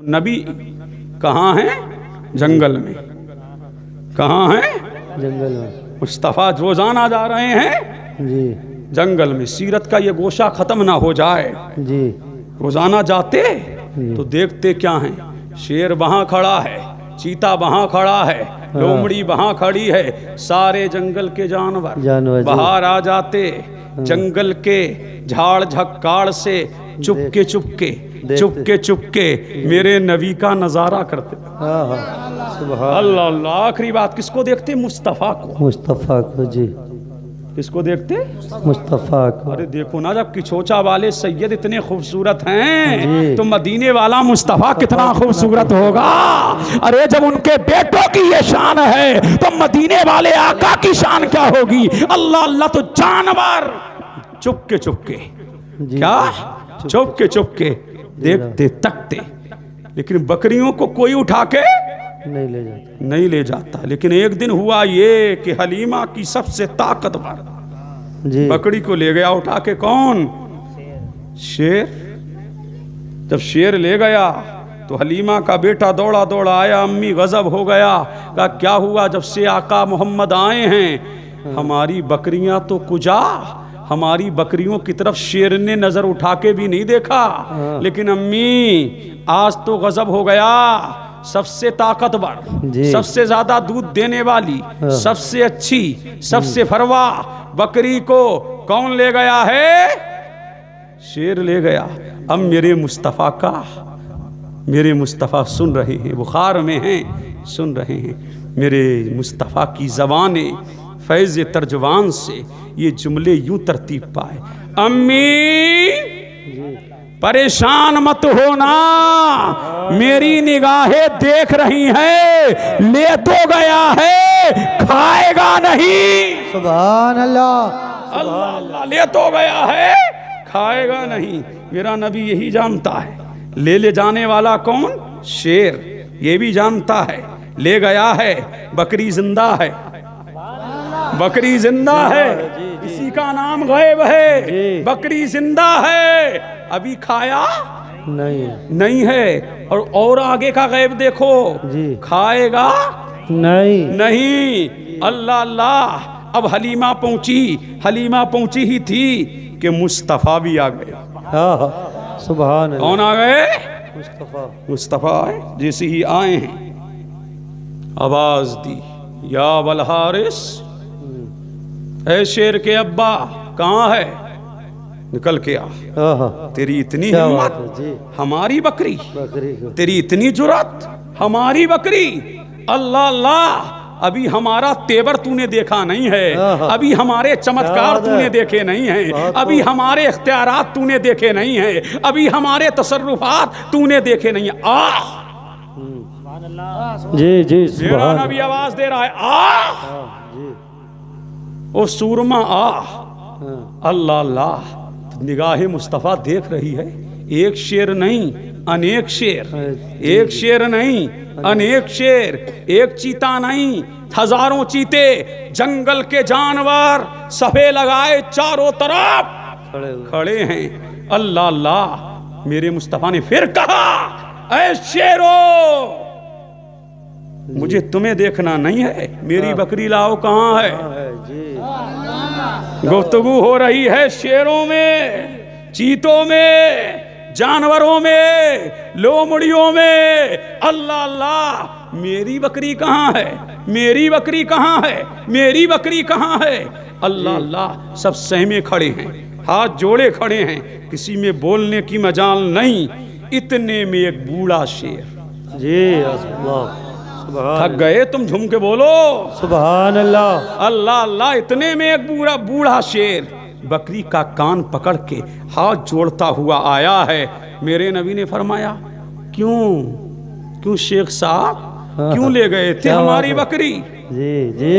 नबी कहाँ हैं? जंगल में। कहाँ हैं? जंगल में। मुस्तफ़ा रोजाना जा रहे हैं जी जंगल में। सीरत का ये गोशा खत्म ना हो जाए। जी रोजाना जाते तो देखते क्या हैं? शेर वहां खड़ा है, चीता वहां खड़ा है, लोमड़ी वहां खड़ी है, सारे जंगल के जानवर बाहर आ जाते। जंगल के झाड़ झक्काड़ से चुपके चुपके चुपके मेरे नबी का नजारा करते। अल्लाह अल्लाह। आखिरी बात किसको देखते? मुस्तफ़ा को। मुस्तफ़ा को। जी किसको देखते? मुस्तफ़ा को। अरे देखो ना, जब किचोचा वाले सैयद इतने खूबसूरत हैं तो मदीने वाला मुस्तफ़ा कितना खूबसूरत होगा। अरे जब उनके बेटों की ये शान है तो मदीने वाले आका की शान क्या होगी। अल्लाह अल्लाह। तो जानवर चुपके चुपके, क्या चुपके चुपके देखते तकते, लेकिन बकरियों को कोई उठा के नहीं ले जाता। लेकिन एक दिन हुआ ये कि हलीमा की सबसे ताकतवर बकरी को ले गया उठा के। कौन? शेर। जब शेर ले गया तो हलीमा का बेटा दौड़ा दौड़ा आया। अम्मी गजब हो गया। कहा क्या हुआ? जब से आका मोहम्मद आए हैं हमारी बकरियां तो कुजा, हमारी बकरियों की तरफ शेर ने नजर उठा के भी नहीं देखा। लेकिन अम्मी आज तो गजब हो गया। सबसे ताकतवर, सबसे ज्यादा दूध देने वाली, सबसे अच्छी, सबसे फरवा बकरी को कौन ले गया है? शेर ले गया। अब मेरे मुस्तफ़ा का, मेरे मुस्तफ़ा सुन रहे हैं, बुखार में हैं, सुन रहे हैं। मेरे मुस्तफ़ा की ज़बाने फैज़ तर्जुबान से ये जुमले यूं तरतीब पाए। अम्मी परेशान मत होना, मेरी निगाहें देख रही हैं, ले तो गया है खाएगा नहीं। सुभान अल्लाह। अल्लाह अल्लाह। ले तो गया है खाएगा नहीं। मेरा नबी यही जानता है। ले जाने वाला कौन? शेर। ये भी जानता है ले गया है, बकरी जिंदा है, बकरी जिंदा है। किसी का नाम गैब है, बकरी जिंदा है, अभी खाया नहीं है। और आगे का गैब देखो, खाएगा नहीं। अल्लाह अल्लाह। अब हलीमा पहुंची ही थी कि मुस्तफ़ा भी आ गए। सुभान अल्लाह। कौन आ गए? मुस्तफ़ा आए। जैसे ही आए हैं आवाज दी, या वल हारिस, ऐ शेर के अब्बा कहाँ है? निकल के आ। तेरी इतनी हिम्मत, हमारी बकरी, तेरी इतनी जुर्रत, हमारी बकरी। अल्लाह अल्लाह। अभी हमारा तेवर तूने देखा नहीं है, अभी हमारे चमत्कार तूने देखे नहीं हैं, अभी हमारे इख्तियारात तूने देखे नहीं हैं, अभी हमारे तसर्रुफात तूने देखे नहीं है। आ जी जी। मेरा नबी आवाज दे रहा है, आ ओ सूरमा आ। अल्लाह अल्लाह। निगाहे मुस्तफ़ा देख रही है। एक शेर नहीं अनेक शेर, एक शेर नहीं अनेक शेर, एक चीता नहीं हजारों चीते, जंगल के जानवर सफे लगाए चारों तरफ खड़े हैं। अल्लाह अल्लाह। मेरे मुस्तफ़ा ने फिर कहा, ऐ शेरो, मुझे तुम्हें देखना नहीं है, मेरी बकरी लाओ कहाँ है? गुफ्तगू हो रही है शेरों में, चीतों में, जानवरों में, लोमड़ियों में। अल्लाह अल्लाह। मेरी बकरी कहाँ है? मेरी बकरी कहाँ है? मेरी बकरी कहाँ है? अल्लाह अल्लाह। सब सहमे खड़े हैं, हाथ जोड़े खड़े हैं, किसी में बोलने की मजाल नहीं। इतने में एक बूढ़ा शेर, जी थक गए तुम, झूम के बोलो सुभान अल्लाह। अल्लाह अल्लाह। इतने में एक बूढ़ा शेर बकरी का कान पकड़ के हाथ जोड़ता हुआ आया है। मेरे नबी ने फरमाया, क्यों शेख साहब, क्यों ले गए थे हमारी बकरी? जी जी।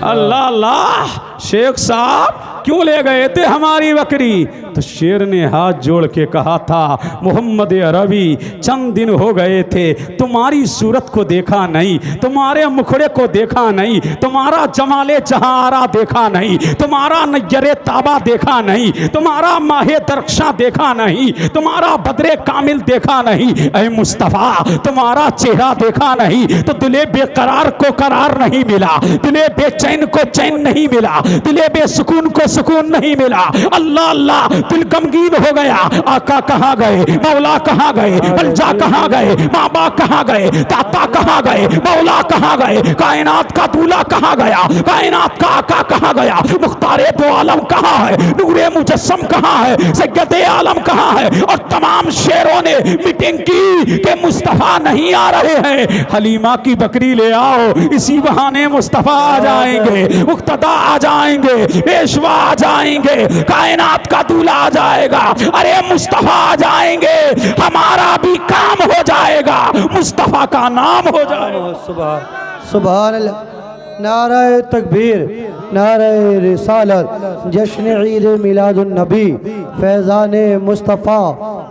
अल्लाह अल्लाह। शेख साहब क्यों ले गए थे हमारी बकरी? तो शेर ने हाथ जोड़ के कहा था, मोहम्मद अरबी, चंद दिन हो गए थे, तुम्हारी सूरत को देखा नहीं, तुम्हारे मुखड़े को देखा नहीं, तुम्हारा जमाले जहारा देखा नहीं, तुम्हारा नजरे ताबा देखा नहीं, तुम्हारा माहे दरख्शां देखा नहीं, तुम्हारा बदरे कामिल देखा नहीं। ऐ मुस्तफ़ा, तुम्हारा चेहरा देखा नहीं तो दिले बेकरार को करार नहीं मिला, दिले बेचैन को चैन नहीं मिला, दिले बेसुकून को सुकून नहीं मिला। अल्लाह अल्लाह, दिल गमगीन हो गया। आका कहाँ गए, मौला कहाँ गए, अल्जा कहाँ गए, माँ बाप कहाँ गए, दाता कहाँ गए, मौला कहाँ गए, कायनात का दूल्हा कहाँ गया, कायनात का आका कहाँ गया, मुख्तारे दो आलम कहाँ है, नूरे मुजस्सम कहाँ है, सैयदे आलम कहाँ है। और तमाम शेरों ने मीटिंग की कि मुस्तफ़ा नहीं आ रहे हैं, हलीमा की बकरी ले आओ, इसी बहाने मुस्तफ़ा आ जाएंगे, मुक्तदा आ जाएंगे, पेशवा आ जाएंगे, कायनात का दूल्हा आ जाएगा। अरे मुस्तफ़ा आ जाएंगे, हमारा भी काम हो जाएगा, मुस्तफ़ा का नाम हो जाएगा। सुभान अल्लाह। नारे तकबीर, नारे रिसालत, जश्न ईद मिलादुन नबी, फैज़ान मुस्तफ़ा,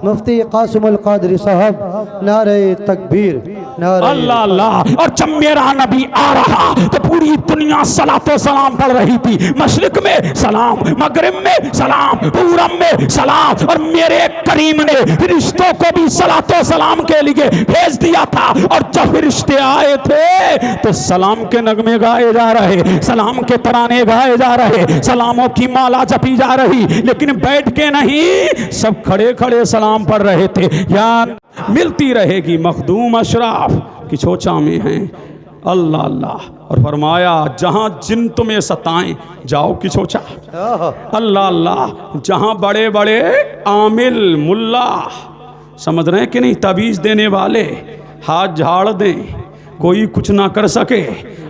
मुफ्ती कासिमुल कादरी साहब, नारे तकबीर, नारे अल्लाह अल्लाह। और जब मेरा नबी आ रहा तो पूरी दुनिया सलातो सलाम पढ़ रही थी। मशरिक में सलाम, मगरिब में सलाम, पूरब में सलाम, और मेरे करीम ने रिश्तों को भी सलातो सलाम के लिए भेज दिया था। और जब रिश्ते आए थे तो सलाम के नगमे गाए जा रहे, सलाम के तराने गाए जा रहे, सलामों की माला जपी जा रही, लेकिन बैठ के नहीं, सब खड़े खड़े सलाम पढ़ रहे थे। यार मिलती रहेगी मखदूम अशराफ की छोचा में हैं। अल्लाह अल्लाह। और फरमाया, जहां जिन तुम्हें सताएं जाओ की छोचा। अल्लाह अल्लाह। जहां बड़े बड़े आमिल मुल्ला, समझ रहे हैं कि नहीं, तबीज देने वाले हाथ झाड़ दें, कोई कुछ ना कर सके।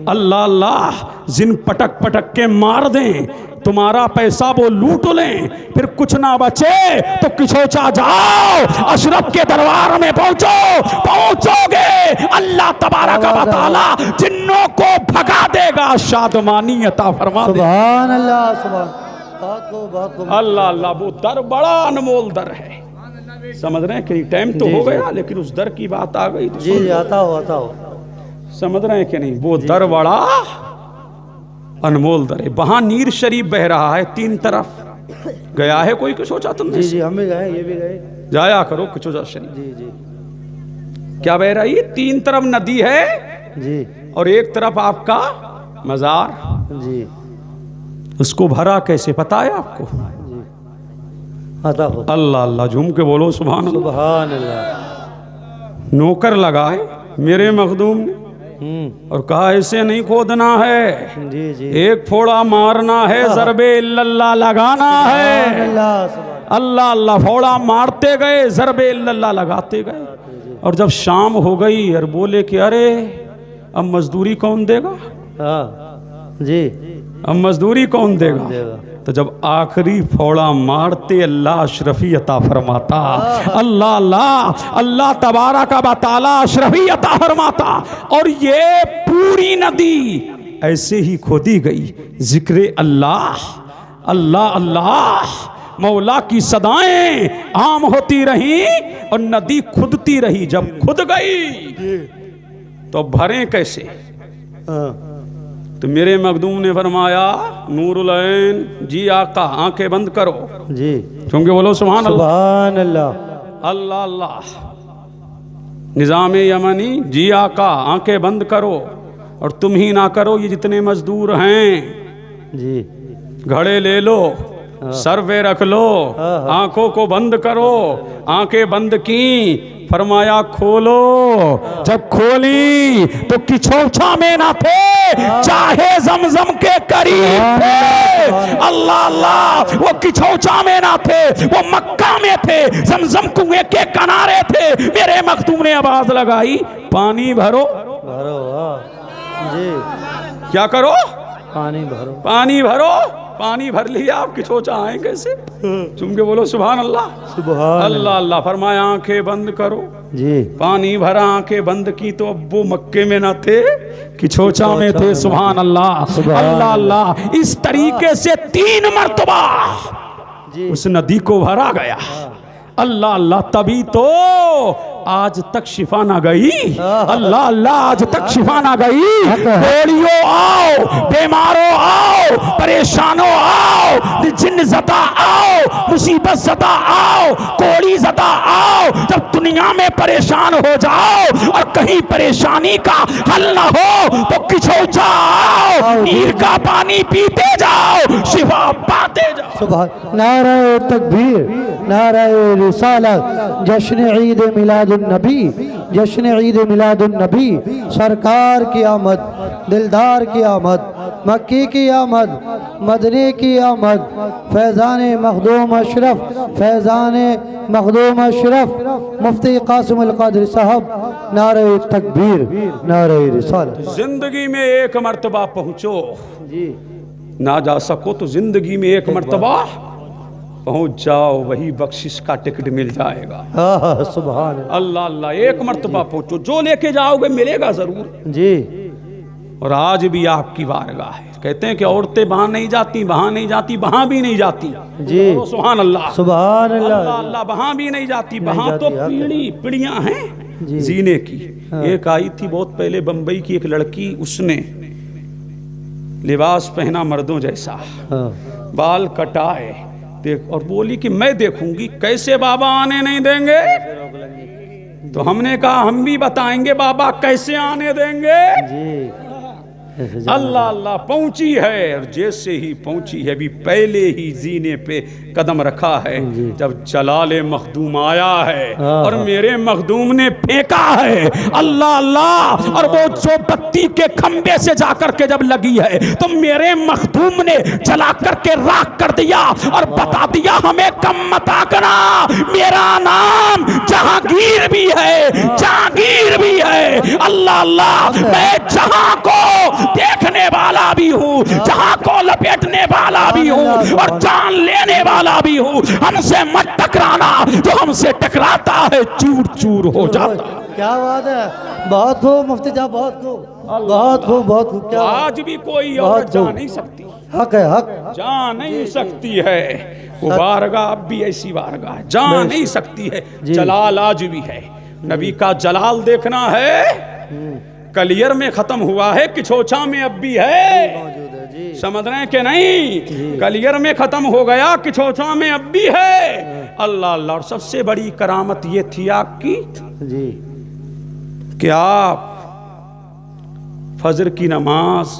अल्लाह अल्लाह। जिन पटक पटक के मार दें, तुम्हारा पैसा वो लूट लें, फिर कुछ ना बचे तो किछोचा जाओ, अशरफ के दरबार में पहुंचो, पहुंचोगे अल्लाह तबारक व तआला जिन्नों को भगा देगा, शादमानी अता फरमा देगा। सुभान अल्लाह, सुभान। बात को अल्लाह अल्लाह। वो दर बड़ा अनमोल दर है, समझ रहे हैं कि टाइम तो हो गया, लेकिन उस दर की बात आ गई तो जी आता हो। समझ रहे हैं कि नहीं। वो दर बड़ा अनमोल दर है। वहां नीर शरीफ बह रहा है, तीन तरफ। गया है कोई कि सोचा तुमने? जी हम भी गए, ये भी गए। जाया करो किचोजा शरीफ। जी जी। क्या बह रही है? तीन तरफ नदी है जी, और एक तरफ आपका मजार। जी। उसको भरा कैसे पता है आपको? जी आता हो। अल्लाह अल्लाह। झूम के बोलो सुभान अल्लाह। सुभान अल्लाह। नौकर लगाए मेरे मखदूम ने और कहा ऐसे नहीं खोदना है, जी जी। एक फोड़ा मारना है, ज़रबे इल्लल्लाह लगाना है। अल्लाह अल्लाह। फोड़ा मारते गए, ज़रबे इल्लल्लाह लगाते गए। और जब शाम हो गई और बोले कि अरे अब मजदूरी कौन देगा? जी। अब मजदूरी कौन देगा? तो जब आखिरी फोड़ा मारते अल्लाह अशरफी अता फरमाता। अल्लाह अल्लाह। अल्लाह तबारक व तआला अशरफी अता फरमाता। और ये पूरी नदी ऐसे ही खोदी गई, जिक्र अल्लाह, अल्लाह अल्लाह, मौला की सदाएं आम होती रही और नदी खुदती रही। जब खुद गई तो भरे कैसे? तो मेरे मखदूम ने फरमाया, नूरुल ऐन, जी आका आंखें बंद करो। जी। क्योंकि बोलो सुभान अल्लाह। सुभान अल्लाह। अल्लाह अल्लाह। निज़ाम यमनी, जी आका आंखें बंद करो। और तुम ही ना करो, ये जितने मजदूर हैं जी, घड़े ले लो, सर पे रख लो, आंखों को बंद करो। आंखें बंद की, फरमाया खोलो। जब खोली तो किछोछा में ना थे, चाहे जमजम के करीब थे। अल्लाह अल्लाह। वो किछोछा में ना थे, वो मक्का में थे, जमजम कुएं के किनारे थे। मेरे मखदूम ने आवाज लगाई, पानी भरो। जी। क्या करो? पानी भरो। पानी भरो, पानी भर लिया, आपकी सोचा आए कैसे? चुम के बोलो सुभान अल्लाह। सुभान अल्लाह अल्लाह। फरमाया आंखें बंद करो। जी। पानी भरा, आंखें बंद की तो अब वो मक्के में न थे कि छोचा में थे। सुभान अल्लाह। अल्लाह अल्लाह। इस तरीके से 3 मर्तबा उस नदी को भरा गया। अल्लाह अल्लाह। तभी तो आज तक शिफा ना गई। अल्लाह अल्लाह। आज तक शिफा ना गई। बेड़ियों आओ, बीमारों आओ, परेशानों आओ, जिन ज़दा आओ, मुसीबत ज़दा आओ, कोड़ी ज़दा आओ। जब दुनिया में परेशान हो जाओ और कहीं परेशानी का हल ना हो तो किछोचा आओ, नीर का पानी पीते जाओ, शिफा पाते जाओ। सुभान। नारे तकबीर, नारे रिसालत, जश्न ईद मिलादुन नबी, जश्न ईद मिलादुन नबी। सरकार की आमद, दिलदार की आमद, मक्की की आमद, मदनी की आमद, फैज़ान मखदूम अशरफ, फैज़ान मखदूम अशरफ, मुफ्ती कासिम अल कादरी साहब। नारे तकबीर, नारे रिसालत। जिंदगी में एक मर्तबा पहुंचो जी। ना जा सको तो जिंदगी में एक मर्तबा पहुंच जाओ, वही बख्शिश का टिकट मिल जाएगा। सुभान अल्लाह अल्लाह। एक मर्तबा पहुंचो, जो लेके जाओगे मिलेगा जरूर। जी। और आज भी आपकी बारगाह है। कहते हैं कि औरतें वहां नहीं जाती, वहां नहीं जाती, वहां भी नहीं जाती। जी। सुभान अल्लाह। सुभान अल्लाह। अल्लाह अल्लाह। वहां भी नहीं जाती, वहां तो जाती, पीढ़ियां हैं जी। जीने की। हाँ। एक आई थी बहुत पहले बंबई की एक लड़की, उसने लिबास पहना मर्दों जैसा, हाँ। बाल कटाए, देख, और बोली कि मैं देखूंगी कैसे बाबा आने नहीं देंगे। तो हमने कहा हम भी बताएंगे बाबा कैसे आने देंगे। जी। अल्लाह अल्लाह। पहुंची है, और जैसे ही पहुंची है, अभी पहले ही जीने पे कदम रखा है जब जलाले मखदूम आया है और मेरे मखदूम ने फेंका है। अल्लाह अल्लाह। और वो जो बत्ती के खंबे से जाकर के जब लगी है तो मेरे मखदूम ने जला करके राख कर दिया और बता दिया हमें कम मत आकना, मेरा नाम जहांगीर भी है, जहांगीर भी है। अल्लाह अल्लाह। मैं जहां को देखने वाला भी हूँ, जहां को लपेटने वाला भी हूँ और जान लेने वाला भी हूँ। हमसे मत टकराना, जो हमसे टकराता है चूर चूर हो जाता है। क्या बात है। बहुत खूब मुफ्ती साहब, बहुत खूब, बहुत खूब, बहुत खूब। क्या आज भी कोई औरत जा नहीं सकती, हक है, हक जा नहीं सकती है। वो बारगाह अब भी ऐसी बारगाह है, जा नहीं सकती है। जलाल आज भी है। नबी का जलाल देखना है। कलियर में खत्म हुआ है, किछोचा में अब भी है। समझ रहे हैं कि नहीं? कलियर में खत्म हो गया, किछोचा में अब भी है। अल्लाह अल्लाह। और सबसे बड़ी करामत ये थी आपकी जी कि आप फजर की नमाज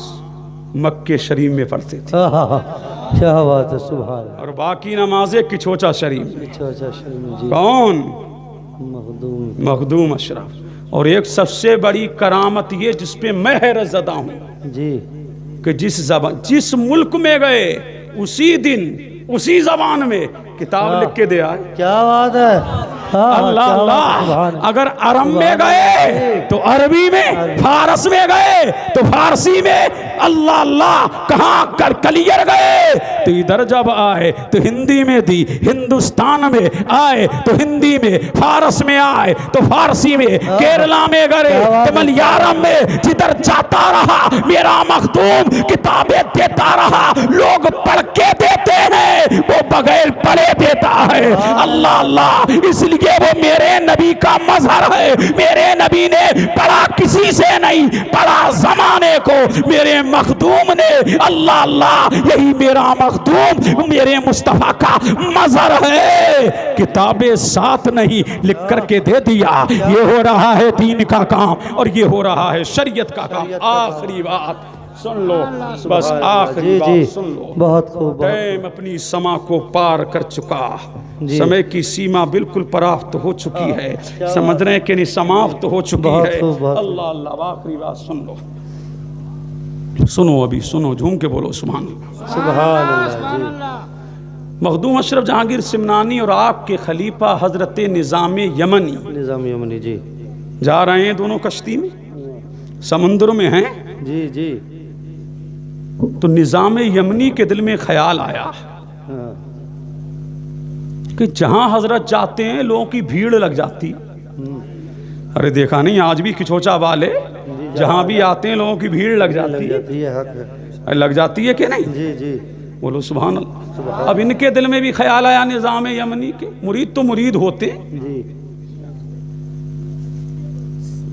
मक्के शरीफ में पढ़ते थे। क्या बात है। सुभान। और बाकी नमाजें किछोचा शरीफ में। जी। कौन? मखदूम, मखदूम अशरफ। और एक सबसे बड़ी करामत ये जिसपे मैं हैरत ज़दा हूँ जी कि जिस मुल्क में गए उसी दिन उसी जबान में किताब लिख के दे आए। क्या बात है। अल्लाह अल्लाह। अगर अरब में गए तो अरबी में, फारस में गए तो फारसी में। अल्लाह अल्लाह। कहाँ कर कलियर गए तो इधर जब आए तो हिंदी में दी, हिंदुस्तान में आए तो हिंदी में, फारस में आए तो फारसी में, केरला में गए तो मलयालम में। जिधर जाता रहा मेरा मखदूम किताबें देता रहा। लोग पढ़ के देते हैं, वो बगैर पढ़े देता है। अल्लाह अल्लाह। इसलिए वो मेरे नबी का मजहर है। मेरे नबी ने पढ़ा किसी से नहीं, पढ़ा जमाने को मेरे मखदूम ने। अल्लाह अल्लाह। यही मेरा मखदूम मेरे मुस्तफा का मजहर है। किताबें साथ नहीं, लिख करके दे दिया। ये हो रहा है दीन का काम और ये हो रहा है शरीयत का काम। आखिरी बात सुन लो, बस आखिरी बात सुन लो। बहुत खूब। टाइम अपनी समा को पार कर चुका, समय की सीमा बिल्कुल पराफ्त हो चुकी है। समझ रहे हैं कि नहीं? समाप्त हो चुकी है। अल्लाह अल्लाह। आखिरी बात सुन लो, सुनो, अभी सुनो, झूम के बोलो सुभान अल्लाह। सुभान अल्लाह। मखदूम अशरफ जहांगीर सिमनानी और आपके खलीफा हजरत निज़ाम यमनी, निज़ाम यमनी जी जा रहे हैं दोनों कश्ती में, समुद्र में हैं। जी जी। तो निज़ाम यमनी के दिल में ख्याल आया कि जहां हजरत जाते हैं लोगों की भीड़ लग जाती। अरे देखा नहीं आज भी खिचोचा वाले जहां भी आते हैं लोगों की भीड़ लग जाती है। अरे लग जाती है कि नहीं? जी जी बोलो सुभान अल्लाह। अब इनके दिल में भी ख्याल आया निज़ाम यमनी के, मुरीद तो मुरीद होते, जी।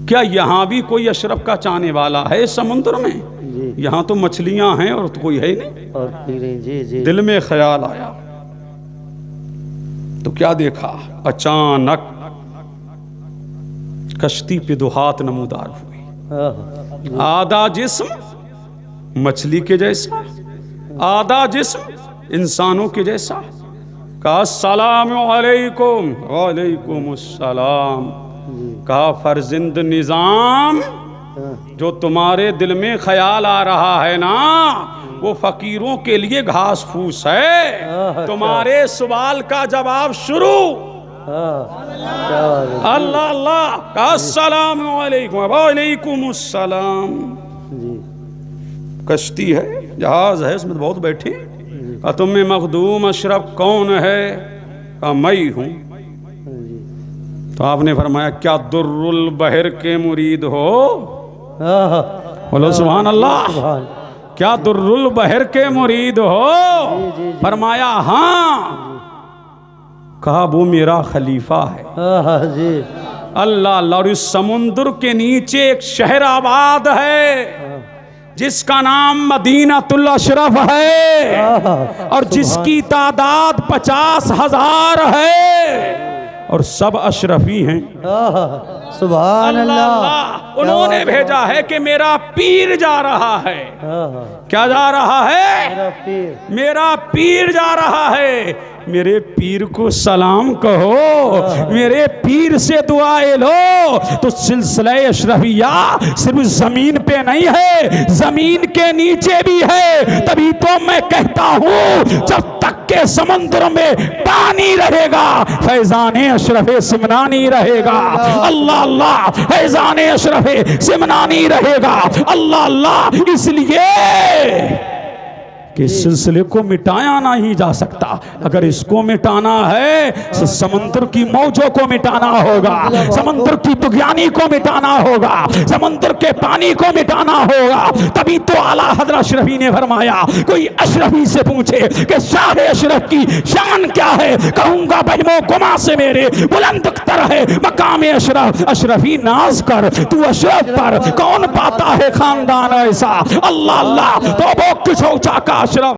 क्या यहाँ भी कोई अशरफ का चाहने वाला है समुद्र में? जी। यहाँ तो मछलियां हैं और तो कोई है ही नहीं। और जी जी दिल में ख्याल आया तो क्या देखा, अचानक कश्ती पे दो हाथ नमूदार हुए, आधा जिस्म मछली के जैसा, आधा जिस्म इंसानों के जैसा। कहा अस्सलामु अलैकुम। वालेकुम अस्सलाम। कहा फर्जिंद निज़ाम, जो तुम्हारे दिल में ख्याल आ रहा है ना वो फकीरों के लिए घास फूस है। तुम्हारे सवाल का जवाब शुरू। अल्लाह अल्लाह का अस्सलामु अलैकुम। वालेकुम अस्सलाम। कश्ती है, जहाज है, उसमें बहुत बैठे। कहा तुम में मखदूम अशरफ कौन है? कहा मैं हूं। तो आपने फरमाया क्या दुर्रुल बहर के मुरीद हो? बोलो सुभान अल्लाह। क्या दुर्रुल बहर के मुरीद हो? फरमाया हाँ। कहा वो मेरा खलीफा है। जी। अल्लाह अल्लाह। और इस समुद्र के नीचे एक शहर आबाद है जिसका नाम मदीनातुल अशरफ है और जिसकी तादाद 50,000 है और सब अशरफी हैं। सुभान अल्लाह। उन्होंने भेजा है कि मेरा पीर जा रहा है। क्या जा रहा है? मेरा पीर जा रहा है। मेरे पीर को सलाम कहो, मेरे पीर से दुआएं लो। तो सिलसिला अशरफिया सिर्फ जमीन पे नहीं है, जमीन के नीचे भी है। तभी तो मैं कहता हूँ जब तक के समुद्र में पानी रहेगा फैजाने अशरफे सिमनानी रहेगा। अल्लाह अल्लाह। फैजाने अशरफे सिमनानी रहेगा। अल्लाह अल्लाह। इसलिए कि इस सिलसिले को मिटाया नहीं जा सकता। अगर इसको मिटाना है तो समुद्र की मौजों को मिटाना होगा, समुद्र की तुगयानी को मिटाना होगा, समुद्र के पानी को मिटाना होगा। तभी तो आला हज़रत अशरफी ने फरमाया, कोई अशरफी से पूछे कि शाह अशरफ की शान क्या है, कहूंगा बजमो गुमा से मेरे बुलंद तर है मकाम अशरफ। अशरफी नाज कर तू अशरफ पर, कौन पाता है खानदान ऐसा। अल्लाह अल्लाह। तो वो किस का अशरफ